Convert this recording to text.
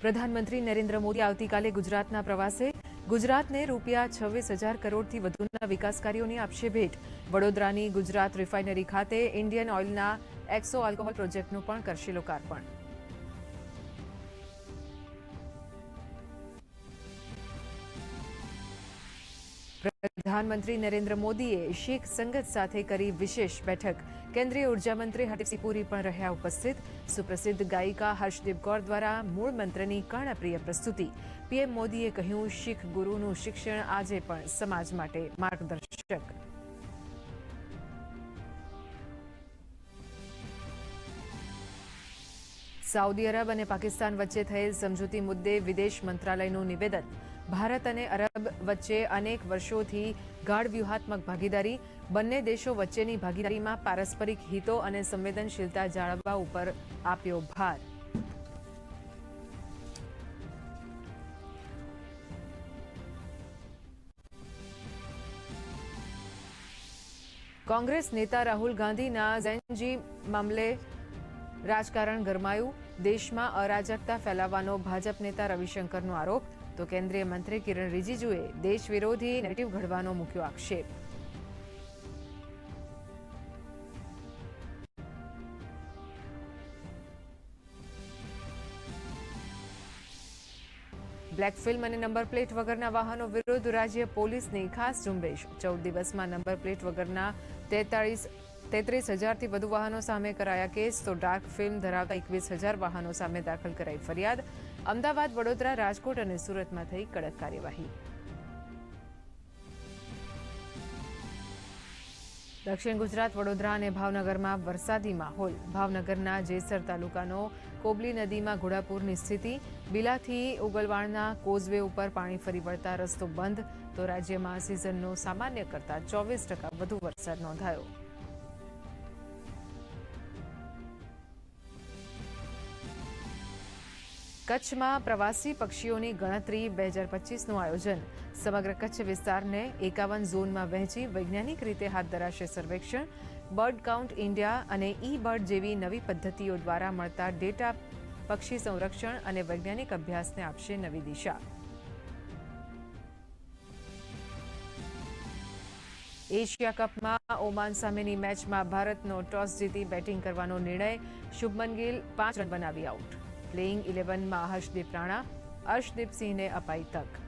પ્રધાનમંત્રી નરેન્દ્ર મોદી આવતીકાલે ગુજરાતના પ્રવાસે ગુજરાતને ₹26,000 કરોડથી વધુના વિકાસ કાર્યોની આપશે ભેટ। વડોદરાની ગુજરાત રિફાઇનરી ખાતે ઇન્ડિયન ઓઇલના એક્સો આલ્કોહોલ પ્રોજેક્ટનું પણ કરશે લોકાર્પણ। પ્રધાનમંત્રી નરેન્દ્ર મોદીએ શીખ સંગત સાથે કરી વિશેષ બેઠક। કેન્દ્રીય ઉર્જા મંત્રી હરદીપસિંહ પુરી પણ રહ્યા ઉપસ્થિત। સુપ્રસિદ્ધ ગાયિકા હર્ષદીપ કૌર દ્વારા મૂળ મંત્રની કર્ણપ્રિય પ્રસ્તુતિ। પીએમ મોદીએ કહ્યું, શીખ ગુરુનું શિક્ષણ આજે પણ સમાજ માટે માર્ગદર્શક। સાઉદી અરબ અને પાકિસ્તાન વચ્ચે થયેલ સમજૂતી મુદ્દે વિદેશ મંત્રાલયનું નિવેદન। ભારત અને અરબ વચ્ચે અનેક વર્ષોથી ગાઢ વ્યૂહાત્મક ભાગીદારી। બંને દેશો વચ્ચેની ભાગીદારીમાં પારસ્પરિક હિતો અને સંવેદનશીલતા જાળવવા ઉપર આપ્યો ભાર। કોંગ્રેસ નેતા રાહુલ ગાંધીના ઝેનજી મામલે રાજકારણ ગરમાયું। દેશમાં અરાજકતા ફેલાવવાનો ભાજપ નેતા રવિશંકરનો આરોપ, તો કેન્દ્રીય મંત્રી કિરણ રિજિજુએ દેશ વિરોધી નેરેટિવ ઘડવાનો મૂક્યો આક્ષેપ। બ્લેક ફિલ્મ અને નંબર પ્લેટ વગરના વાહનો વિરુદ્ધ રાજ્ય પોલીસની ખાસ ઝુંબેશ। 14 દિવસમાં નંબર પ્લેટ વગરના 33,000થી વધુ વાહનો સામે કરાયા કેસ, તો ડાર્ક ફિલ્મ ધરાવતા 21,000 વાહનો સામે દાખલ કરાઈ ફરિયાદ। અમદાવાદ, વડોદરા, રાજકોટ અને સુરતમાં થઈ કડક કાર્યવાહી। દક્ષિણ ગુજરાત, વડોદરા અને ભાવનગરમાં વરસાદી માહોલ। ભાવનગરના જેસર તાલુકાનો કોબલી નદીમાં ઘોડાપૂરની સ્થિતિ। બિલાથી ઉગલવાણના કોઝવે ઉપર પાણી ફરી વળતા રસ્તો બંધ, તો રાજ્યમાં સિઝનનો સામાન્ય કરતાં 24% વધુ વરસાદ નોંધાયો। કચ્છમાં પ્રવાસી પક્ષીઓની ગણતરી 2025નું આયોજન। સમગ્ર કચ્છ વિસ્તારને 51 ઝોનમાં વહેંચી વૈજ્ઞાનિક રીતે હાથ ધરાશે સર્વેક્ષણ। બર્ડ કાઉન્ટ ઇન્ડિયા અને ઈ બર્ડ જેવી નવી પદ્ધતિઓ દ્વારા મળતા ડેટા પક્ષી સંરક્ષણ અને વૈજ્ઞાનિક અભ્યાસને આપશે નવી દિશા। એશિયા કપમાં ઓમાન સામેની મેચમાં ભારતનો ટોસ જીતી બેટિંગ કરવાનો નિર્ણય। શુભમન ગિલ 5 રન બનાવી આઉટ। પ્લેઇંગ 11માં હર્ષદીપ રાણા, અર્શદીપ સિંહને અપાઈ તક।